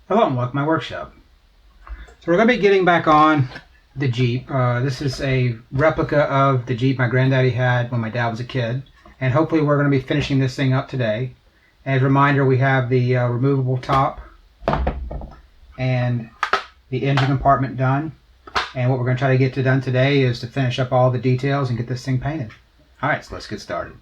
Hello and welcome to my workshop. So we're going to be getting back on the Jeep. This is a replica of the Jeep my granddaddy had when my dad was a kid. And hopefully we're going to be finishing this thing up today. As a reminder, we have the removable top and the engine compartment done. And what we're going to try to get done today is to finish up all the details and get this thing painted. Alright, so let's get started.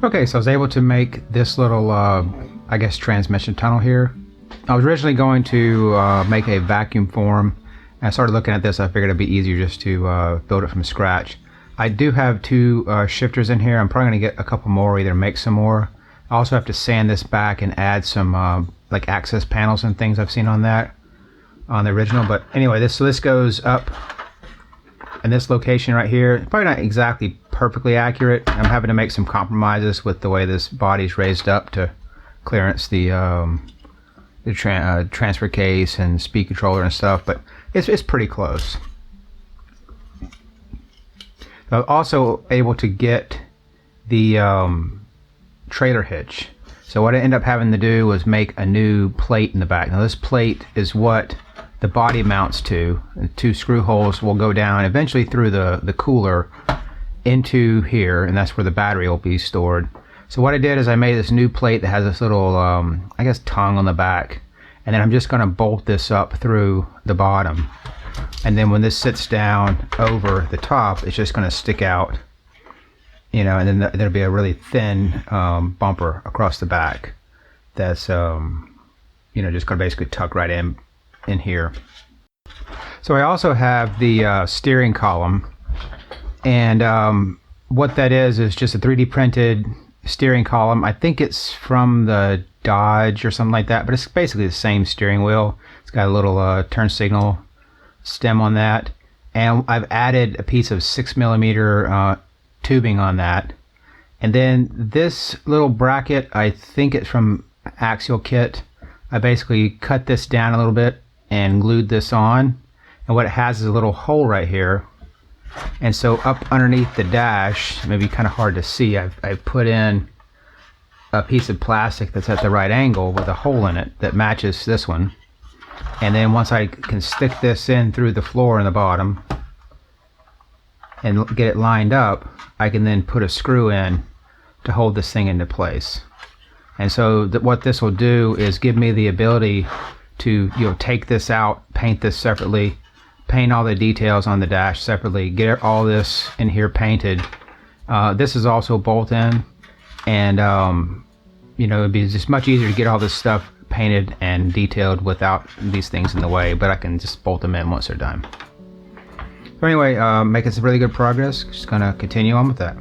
Okay, so I was able to make this little, I guess, transmission tunnel here. I was originally going to make a vacuum form. And I started looking at this. I figured it'd be easier just to build it from scratch. I do have two shifters in here. I'm probably going to get a couple more, either make some more. I also have to sand this back and add some like access panels and things I've seen on that, on the original. But anyway, this goes up in this location right here. Probably not exactly perfectly accurate. I'm having to make some compromises with the way this body's raised up to clearance the transfer case and speed controller and stuff, but it's pretty close. I'm also able to get the trailer hitch. So what I ended up having to do was make a new plate in the back. Now this plate is what the body mounts to. The two screw holes will go down eventually through the cooler into here, and that's where the battery will be stored. So what I did is I made this new plate that has this little I guess tongue on the back, and then I'm just going to bolt this up through the bottom, and then when this sits down over the top, it's just going to stick out, you know, and then there'll be a really thin bumper across the back that's you know, just going to basically tuck right in here. So I also have the steering column, and what that is just a 3D printed steering column. I think it's from the Dodge or something like that, but it's basically the same steering wheel. It's got a little turn signal stem on that, and I've added a piece of 6mm tubing on that. And then this little bracket, I think it's from Axial Kit. I basically cut this down a little bit and glued this on, and what it has is a little hole right here. And so up underneath the dash, maybe kind of hard to see, I've put in a piece of plastic that's at the right angle with a hole in it that matches this one. And then once I can stick this in through the floor in the bottom and get it lined up, I can then put a screw in to hold this thing into place. And so what this will do is give me the ability to, you know, take this out, paint this separately, paint all the details on the dash separately, get all this in here painted. This is also bolt in, and you know, it'd be just much easier to get all this stuff painted and detailed without these things in the way, but I can just bolt them in once they're done. So anyway, making some really good progress. Just gonna continue on with that.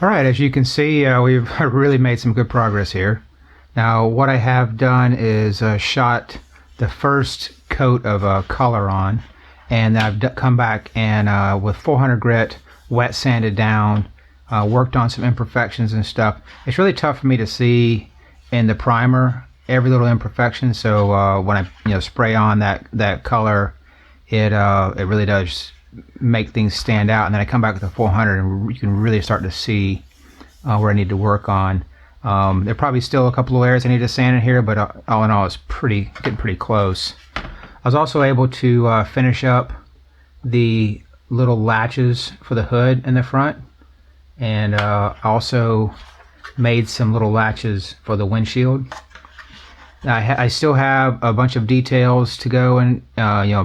All right, as you can see, we've really made some good progress here. Now, what I have done is shot the first coat of color on, and I've come back and with 400 grit, wet sanded down, worked on some imperfections and stuff. It's really tough for me to see in the primer every little imperfection, so when I spray on that color, it really does make things stand out. And then I come back with the 400 and you can really start to see where I need to work on. There are probably still a couple of layers I need to sand in here, but all in all it's getting pretty close. I was also able to finish up the little latches for the hood in the front, and also made some little latches for the windshield. I still have a bunch of details to go, and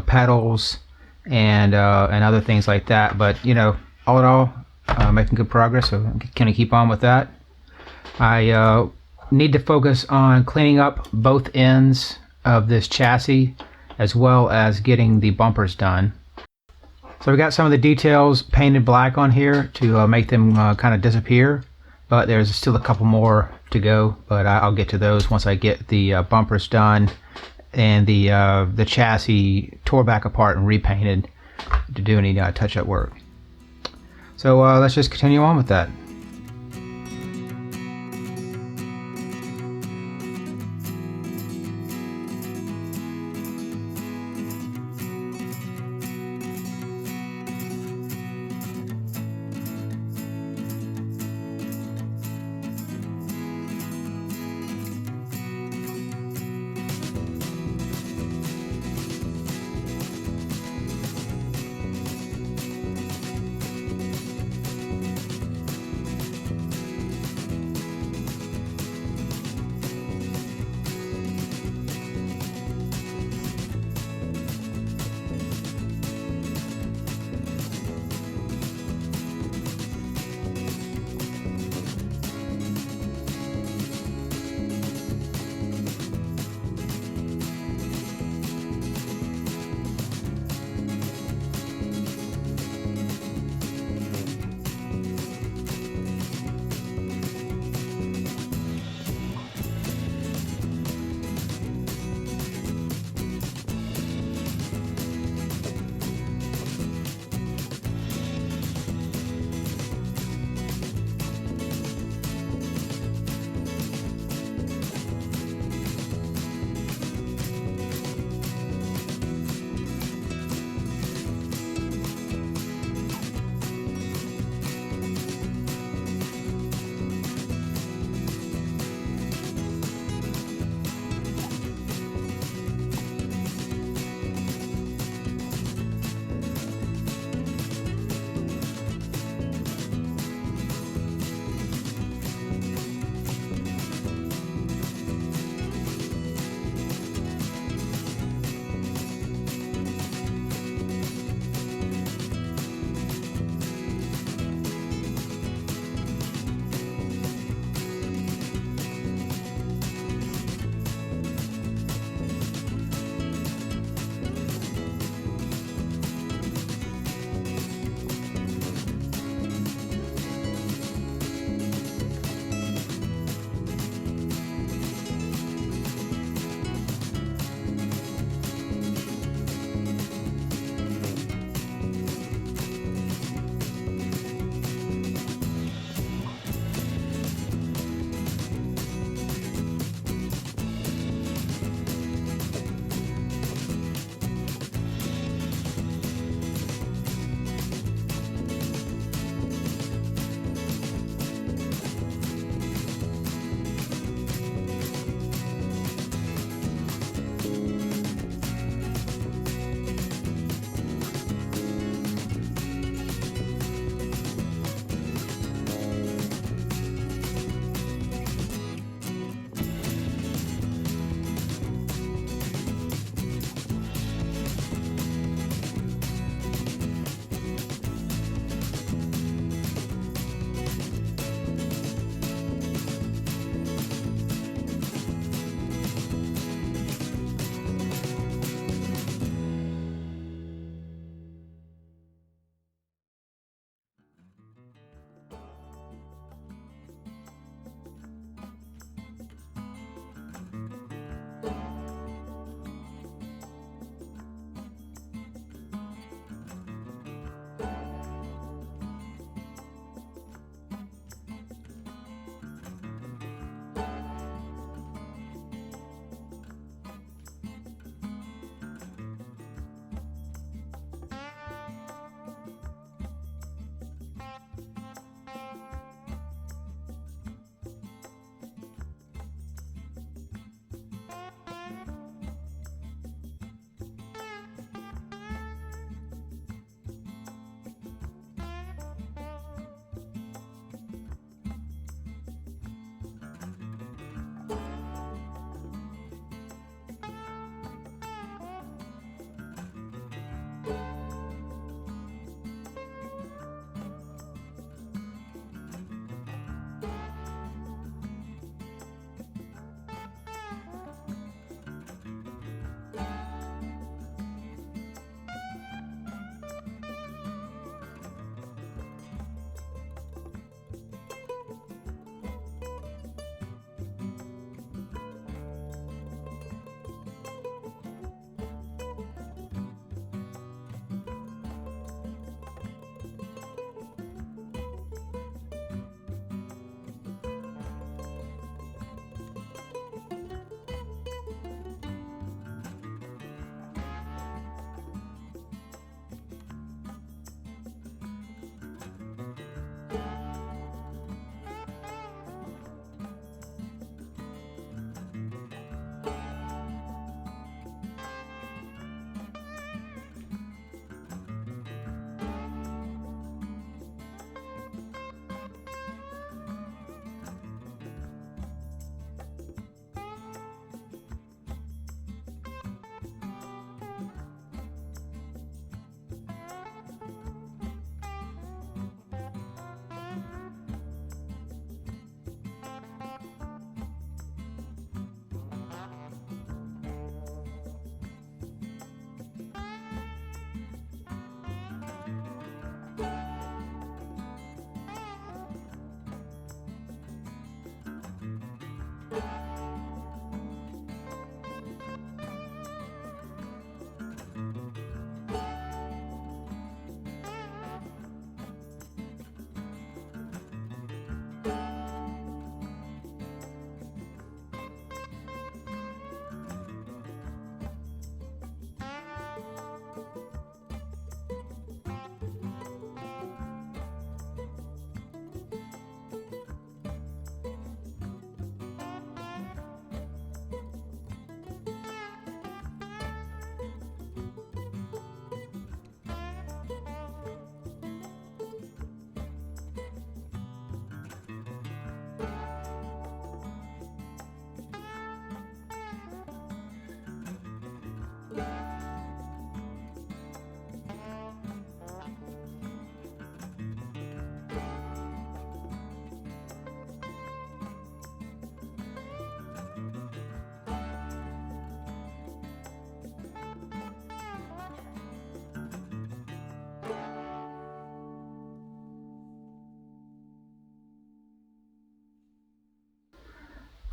pedals and other things like that, but all in all, making good progress, so I'm gonna keep on with that. I need to focus on cleaning up both ends of this chassis, as well as getting the bumpers done. So we got some of the details painted black on here to make them kind of disappear, but there's still a couple more to go, but I'll get to those once I get the bumpers done and the chassis tore back apart and repainted to do any touch-up work. So let's just continue on with that.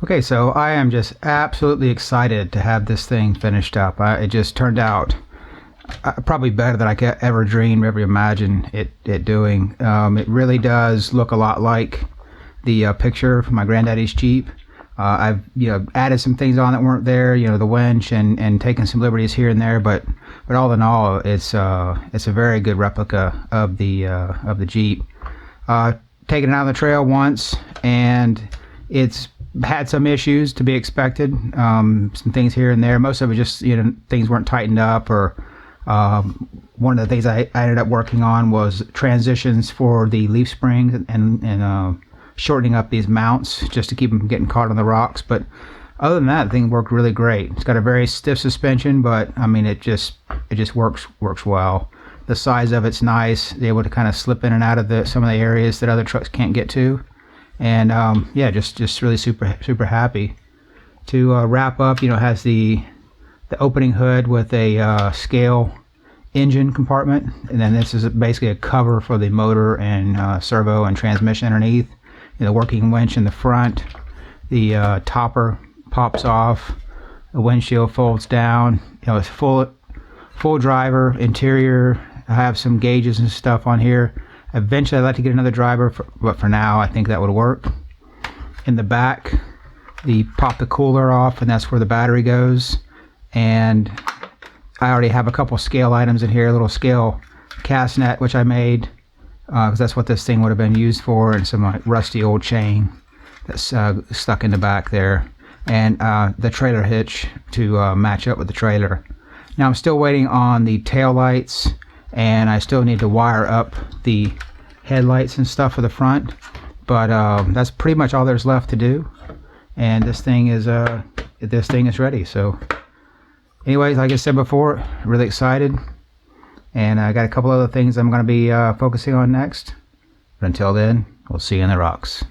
Okay, so I am just absolutely excited to have this thing finished up. It just turned out probably better than I could ever dream, ever imagine it doing. It really does look a lot like the picture from my granddaddy's Jeep. I've added some things on that weren't there, the winch and taken some liberties here and there, but all in all, it's a very good replica of the Jeep. Taken it out on the trail once, and it's had some issues to be expected. Some things here and there. Most of it just things weren't tightened up, or one of the things I ended up working on was transitions for the leaf springs and shortening up these mounts just to keep them from getting caught on the rocks. But other than that, the thing worked really great. It's got a very stiff suspension, but I mean it just works well. The size of it's nice. They're able to kind of slip in and out of some of the areas that other trucks can't get to. And yeah, just really super happy. To wrap up, it has the opening hood with a scale engine compartment, and then this is basically a cover for the motor and servo and transmission underneath. The working winch in the front. The topper pops off. The windshield folds down. It's full driver interior. I have some gauges and stuff on here. Eventually I'd like to get another driver, but for now I think that would work. In the back, pop the cooler off, and that's where the battery goes. And I already have a couple scale items in here, a little scale cast net which I made, because that's what this thing would have been used for, and some rusty old chain that's stuck in the back there, and the trailer hitch to match up with the trailer. Now I'm still waiting on the tail lights, and I still need to wire up the headlights and stuff for the front, but that's pretty much all there's left to do, and this thing is ready. So anyways, like I said before, really excited, and I got a couple other things I'm going to be focusing on next, but until then, we'll see you in the rocks.